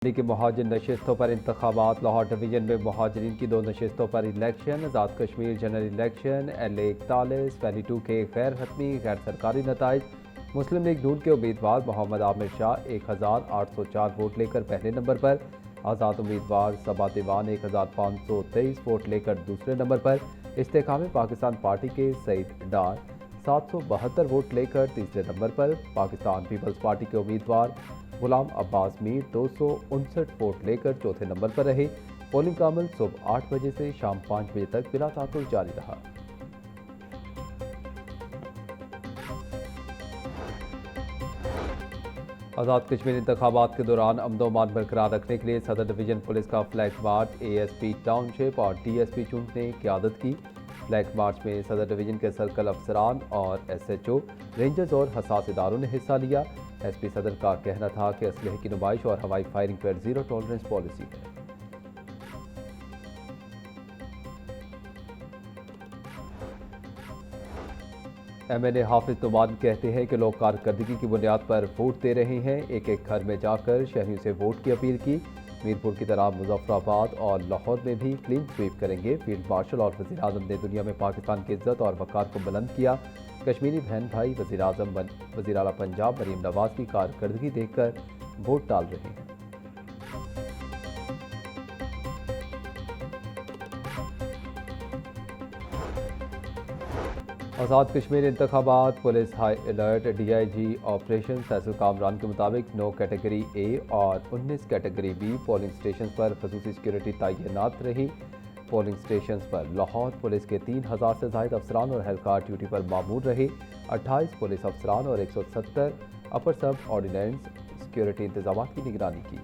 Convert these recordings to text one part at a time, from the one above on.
दिल्ली के महाजन नशस्तों पर इंतखाबात। लाहौर डिवीजन में महाजरीन की 2 नशस्तों पर election. Azad Kashmir general election LA41 valley 2 के गैर हतमी गैर सरकारी नताइज। मुस्लिम लीग नून के उम्मीदवार मोहम्मद आमिर शाह 1804 वोट लेकर पहले नंबर पर। आज़ाद उम्मीदवार सबा दीवान 1523 वोट लेकर दूसरे नंबर पर। इस्तेकाम पाकिस्तान पार्टी के सईद डार 772 वोट लेकर तीसरे नंबर पर। पाकिस्तान पीपल्स पार्टी के उम्मीदवार गुलाम अब्बास मीर 259 वोट लेकर चौथे नंबर पर रहे। पोलिंग का अमल सुबह 8 बजे से शाम 5 बजे तक बिला तातुल जारी रहा। आज़ाद कश्मीर इंतखाबात के दौरान अमन-ओ-अमान बरकरार रखने के लिए सदर डिवीजन पुलिस का फ्लैग मार्च ASP टाउनशिप और DSP चुंट ने क़यादत की। फ्लैग मार्च में सदर डिवीजन के सर्कल अफसरान और SHO, रेंजर्स और हसास इदारों ने हिस्सा लिया। SP सदर का कहना था कि असलहे की नुमाइश और हवाई फायरिंग पर जीरो टॉलरेंस पॉलिसी है। MNA हाफिज नुमान कहते हैं कि लोग कारकर्दगी की बुनियाद पर वोट दे रहे हैं। एक एक घर में जाकर शहरियों से वोट की अपील की। मीरपुर की तरह मुजफ्फराबाद और लाहौर में भी क्लीन स्वीप करेंगे। फील्ड मार्शल और वज़ीर आज़म ने दुनिया में पाकिस्तान की इज्जत और वक़ार को बुलंद किया। कश्मीरी बहन भाई वज़ीर आला पंजाब मरीम नवाज की कारकर्दगी देखकर वोट डाल रहे हैं। आज़ाद कश्मीर इंतखाबात। Police high alert. DIG operation Faisal Kamran के मुताबिक 9 कैटेगरी A और 19 कैटेगरी B पोलिंग स्टेशन पर खसूसी सिक्योरिटी तैनात रही। पोलिंग स्टेशन पर लाहौर पुलिस के 3000 से ज़ायद अफसरान और एहलकार ड्यूटी पर मामूर रहे। 28 पुलिस अफसरान और 170 अपर सब ऑर्डिनेंस सिक्योरिटी इंतजाम की निगरानी की।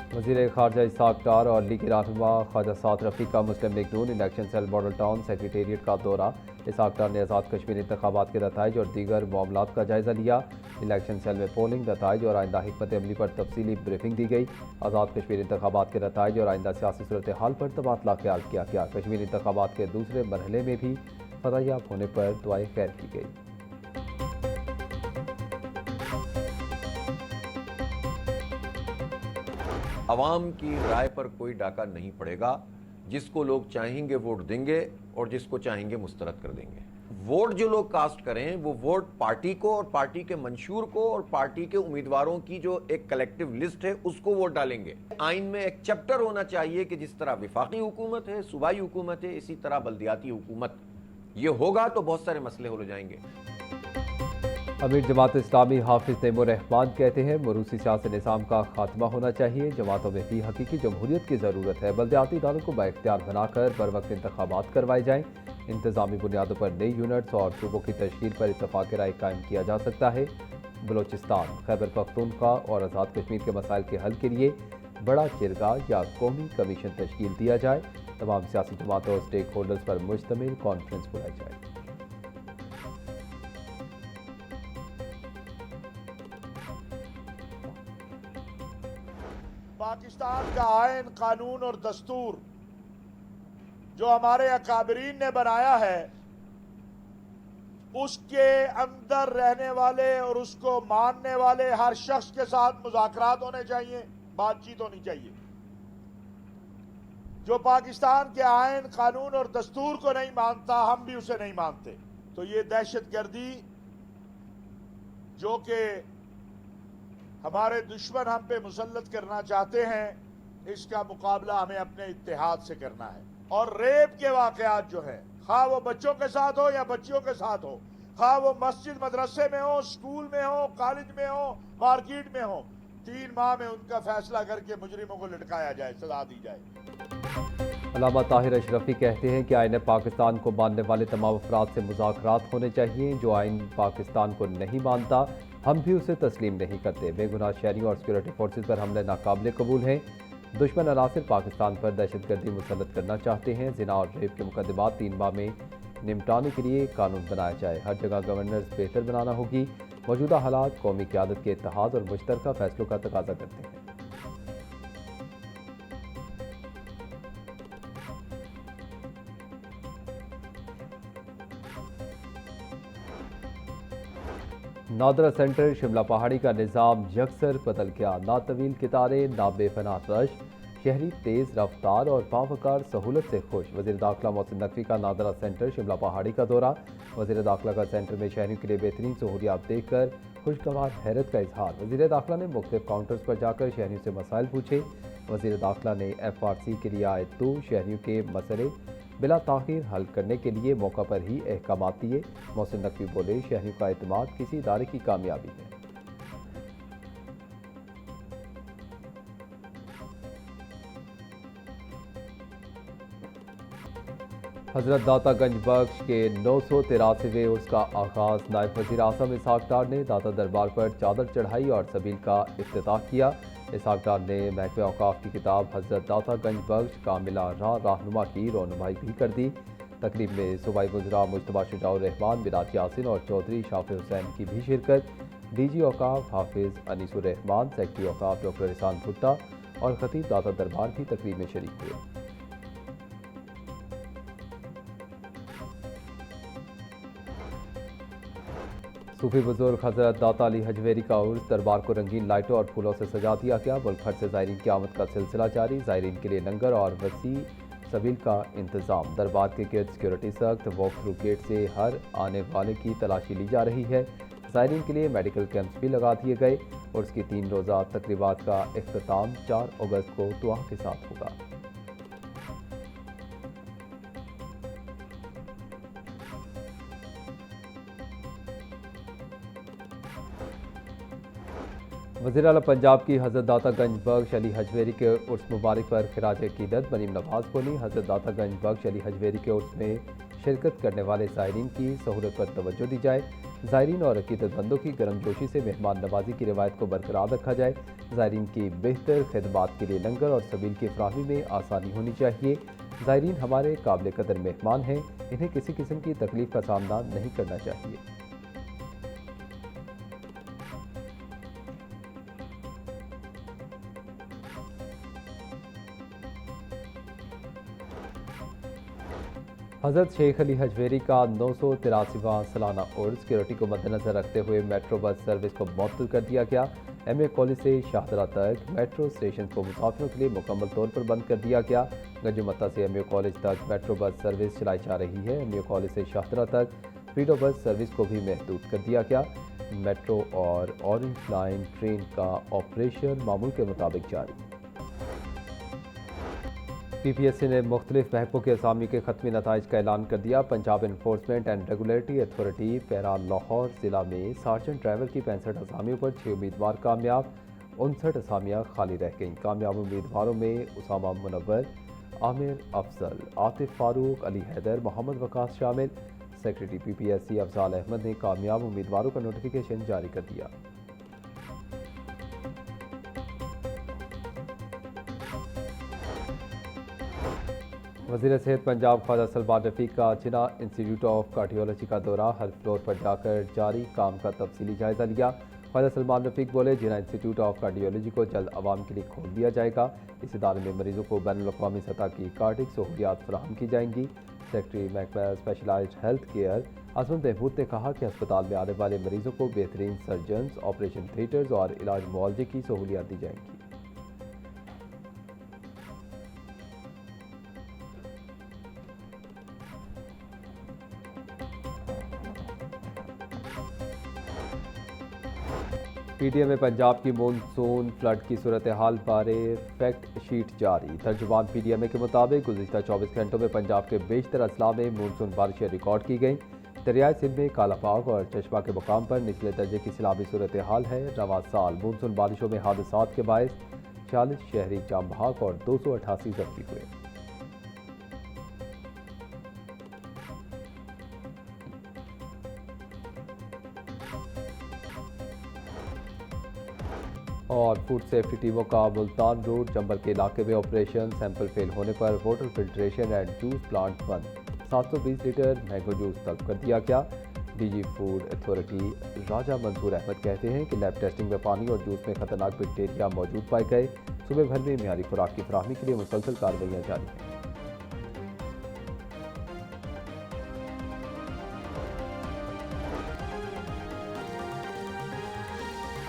वज़ीर ख़ारजा इसाक डार और लीग रहनुमा ख्वाजा साद रफ़ी का Muslim League Noon election cell Model Town secretariat का दौरा। इसाक डार ने आज़ाद कश्मीर इंतखाबात के नताइज और दीगर मामलात का जायज़ा लिया। इलेक्शन सेल में पोलिंग नताइज और आइंदा हिकमत अमली पर तफसीली ब्रीफिंग दी गई। आज़ाद कश्मीर इंतखाबात के नताइज और आइंदा सियासी सूरत हाल पर तबादला ख्याल किया गया। कश्मीर इंतखाबात के दूसरे मरहले में भी फतहयाब होने पर दुआए खैर की गई। अवाम की राय पर कोई डाका नहीं पड़ेगा। जिसको लोग चाहेंगे वोट देंगे और जिसको चाहेंगे मुस्तरद कर देंगे। वोट जो लोग कास्ट करें वो वोट पार्टी को और पार्टी के मंशूर को और पार्टी के उम्मीदवारों की जो एक कलेक्टिव लिस्ट है उसको वोट डालेंगे। आइन में एक चैप्टर होना चाहिए कि जिस तरह विफाकी हुकूमत है, सूबाई हुकूमत है, इसी तरह बल्दियाती हुकूमत। ये होगा तो बहुत सारे मसले हो जाएंगे। अमीर जमात इस्लामी हाफिज तैमूर रहमान कहते हैं मरूसी सियासी निज़ाम का खात्मा होना चाहिए। जमातों में भी हकीकी जमहूरियत की ज़रूरत है। बल्दियाती इदारों को बाइख्तियार बनाकर बर वक्त इंतखाबात करवाए जाएँ। इंतजामी बुनियादों पर नई यूनिट्स और सूबों की तश्कील पर इत्तफाक राय कायम किया जा सकता है। बलोचिस्तान, खैबर पख्तूनख्वा और आज़ाद कश्मीर के मसाइल के हल के लिए बड़ा चिरगा या कौमी कमीशन तश्कील दिया जाए। तमाम सियासी जमातों और स्टेक होल्डर्स पर मुश्तमिल कॉन्फ्रेंस बुलाई जाए। पाकिस्तान का आयन, कानून और दस्तूर जो हमारे अकाबरीन ने बनाया है उसके अंदर रहने वाले और उसको मानने वाले हर शख्स के साथ मुज़ाकरात होने चाहिए, बातचीत होनी चाहिए। जो पाकिस्तान के आयन, कानून और दस्तूर को नहीं मानता, हम भी उसे नहीं मानते। तो ये दहशतगर्दी जो कि हमारे दुश्मन हम पे मुसल्लत करना चाहते हैं, इसका मुकाबला हमें अपने इत्तेहाद से करना है। और रेप के वाकयात जो है, खा वो बच्चों के साथ हो या बच्चियों के साथ हो, खा वो मस्जिद मदरसे में हो, स्कूल में हो, कॉलेज में हो, मार्केट में हो, 3 माह में उनका फैसला करके मुजरिमों को लटकाया जाए, सजा दी जाए। अल्लामा ताहिर अशरफी कहते हैं कि आइन पाकिस्तान को मानने वाले तमाम अफराद से मुज़ाकरात होने चाहिए। जो आइन पाकिस्तान को नहीं मानता हम भी उसे तस्लीम नहीं करते। बेगुनाह शहरियों और सिक्योरिटी फोर्सेज पर हमले नाकाबिले कबूल हैं। दुश्मन अनासिर पाकिस्तान पर दहशतगर्दी मुसल्लत करना चाहते हैं। जिना और रेप के मुकदमात 3 माह में निपटाने के लिए कानून बनाया जाए। हर जगह गवर्नेंस बेहतर बनाना होगी। मौजूदा हालात कौमी क़यादत के इत्तेहाद और मुश्तरका फैसलों का तकाजा करते हैं। नादरा सेंटर शिमला पहाड़ी का निज़ाम यकसर बदल गया। ना तवील कितारें, ना बेपनाह रश, शहरी तेज़ रफ्तार और बावकार सहूलत से खुश। वज़ीर दाखिला मोहसिन नकवी का नादरा सेंटर शिमला पहाड़ी का दौरा। वज़ीर दाखिला का सेंटर में शहरियों के लिए बेहतरीन सहूलियात देखकर खुशगवार हैरत का इजहार। वज़ीर दाखिला ने मुख्तलिफ काउंटर्स पर जाकर शहरियों से मसाइल पूछे। वज़ीर दाखिला ने FRC के लिए आए तो शहरियों के मसले बिला ताख़ीर हल करने के लिए मौका पर ही अहकामात दिए। मोहसिन नकवी बोले, शहरियों का एतमाद किसी इदारे की कामयाबी है। हजरत दाता गंज बख्श के 983वें उर्स का आगाज़ नायब वज़ीर आज़म इसहाक डार ने दाता दरबार पर चादर चढ़ाई और सबील का इफ्तिताह किया। इसहाक डार ने महकमे औकाफ की किताब हजरत दाता गंज बख्श कामिला रहनुमा की रौनुमाई भी कर दी। तकरीब में सूबाई वज़रा मुश्तबा शुजाउर रहमान, मिराज यासिन और चौधरी शाफी हुसैन की भी शिरकत। DG औकाफ हाफिज़ अनीसुर रहमान, सेक्रेटरी औकाफ डॉक्टर इहसान भुट्टा और खतीब दाता दरबार भी तकरीब में शरीक हुए। सूफी बुजुर्ग हजरत दाता अली हजवेरी का उर्स दरबार को रंगीन लाइटों और फूलों से सजा दिया गया। मुल्क भर से ज़ायरीन की आमद का सिलसिला जारी। ज़ायरीन के लिए लंगर और वसी सबील का इंतज़ाम। दरबार के गिर्द सिक्योरिटी सख्त। वॉक थ्रू गेट से हर आने वाले की तलाशी ली जा रही है। ज़ायरीन के लिए मेडिकल कैंप्स भी लगा दिए गए। उर्स की 3 रोज़ा तकरीबात का इख्तिताम 4 अगस्त को दुआ के साथ होगा। वज़ीर आला पंजाब की हज़रत दाता गंज बख्श अली हजवेरी के उर्स मुबारक पर खिराज अकीदत बनीम नवाज बोली। हज़रत दाता गंज बख्श अली हजवेरी के उर्स में शिरकत करने वाले ज़ायरीन की सहूलत पर तवज्जो दी जाए। ज़ायरीन और अकीदतमंदों की गर्मजोशी से मेहमान नवाजी की रिवायत को बरकरार रखा जाए। ज़ायरीन की बेहतर खिदमात के लिए लंगर और सबील की फराहमी में आसानी होनी चाहिए। ज़ायरीन हमारे काबिल कदर मेहमान हैं, इन्हें किसी किस्म की तकलीफ का सामना नहीं करना चाहिए। हज़रत शेख अली हजवेरी का 983वां सालाना उर्स सिक्योरिटी को मद्देनजर रखते हुए मेट्रो बस सर्विस को मुअत्तल कर दिया गया। MA कॉलेज से शाहदरा तक मेट्रो स्टेशन को मुसाफिरों के लिए मुकम्मल तौर पर बंद कर दिया गया। गंजुमत्ता से MA कॉलेज तक मेट्रो बस सर्विस चलाई जा रही है। MA कॉलेज से शाहदरा तक फीडो बस सर्विस को भी महदूद कर दिया गया। मेट्रो और ऑरेंज लाइन ट्रेन का ऑपरेशन मामूल के मुताबिक जारी। PPSC ने मुख्तलिफ महकमों के असामी के खत्मी नताइज का ऐलान कर दिया। Punjab enforcement and regulatory authority para Lahore जिला में सार्जेंट ड्राइवर की 65 असामियों पर 6 उम्मीदवार कामयाब। 59 असामियाँ खाली रह गईं। कामयाब उम्मीदवारों में उसामा मुनव्वर, आमिर अफजल, आतिफ फारूक, अली हैदर, मोहम्मद वकास शामिल। सेक्रेटरी PPSC अफजाल अहमद ने कामयाब उम्मीदवारों का नोटिफिकेशन जारी कर दिया। वज़ीर सेहत पंजाब ख्वाजा सलमान रफ़ीक का जिना इंस्टीट्यूट ऑफ कार्डियोलॉजी का दौरा। हर फ्लोर पर जाकर जारी काम का तफसीली जायजा लिया। ख्वाजा सलमान रफ़ीक बोले, जिना इंस्टीट्यूट ऑफ कार्डियोलॉजी को जल्द आवाम के लिए खोल दिया जाएगा। इस इदारे में मरीजों को बैनुल-अक़वामी सतह की कार्डिक सहूलियात फराहम की जाएंगी। सेक्रेटरी महकमा स्पेशलाइज्ड हेल्थ केयर अज़मत महमूद ने कहा कि अस्पताल में आने वाले मरीजों को बेहतरीन सर्जन्स, ऑपरेशन थिएटर्स और इलाज मुआवजे की सहूलियात दी जाएंगी। PTM में पंजाब की मानसून फ्लड की सूरत हाल बारे फैक्ट शीट जारी। तर्जुमान PTM के मुताबिक गुज़िश्ता 24 घंटों में पंजाब के बेशतर अजला में मानसून बारिशें रिकॉर्ड की गईं। दरियाए सिंध में कालापाग और चश्मा के मुकाम पर निचले दर्जे की सैलाबी सूरत हाल है। रवां साल मानसून बारिशों में हादसात के बायस 40 शहरी जाम बहक और 288 जख्मी हुए। और फूड सेफ्टी टीमों का मुल्तान रोड चंबल के इलाके में ऑपरेशन। सैंपल फेल होने पर water filtration and juice plant बंद। 720 लीटर मैंगो जूस तलब कर दिया गया। DG फूड अथॉरिटी राजा मंसूर अहमद कहते हैं कि लैब टेस्टिंग में पानी और जूस में खतरनाक बैक्टीरिया मौजूद पाए गए। सूबे भर में मियारी खुराक की फराहमी के लिए मुसलसल कार्रवाइयाँ जारी हैं।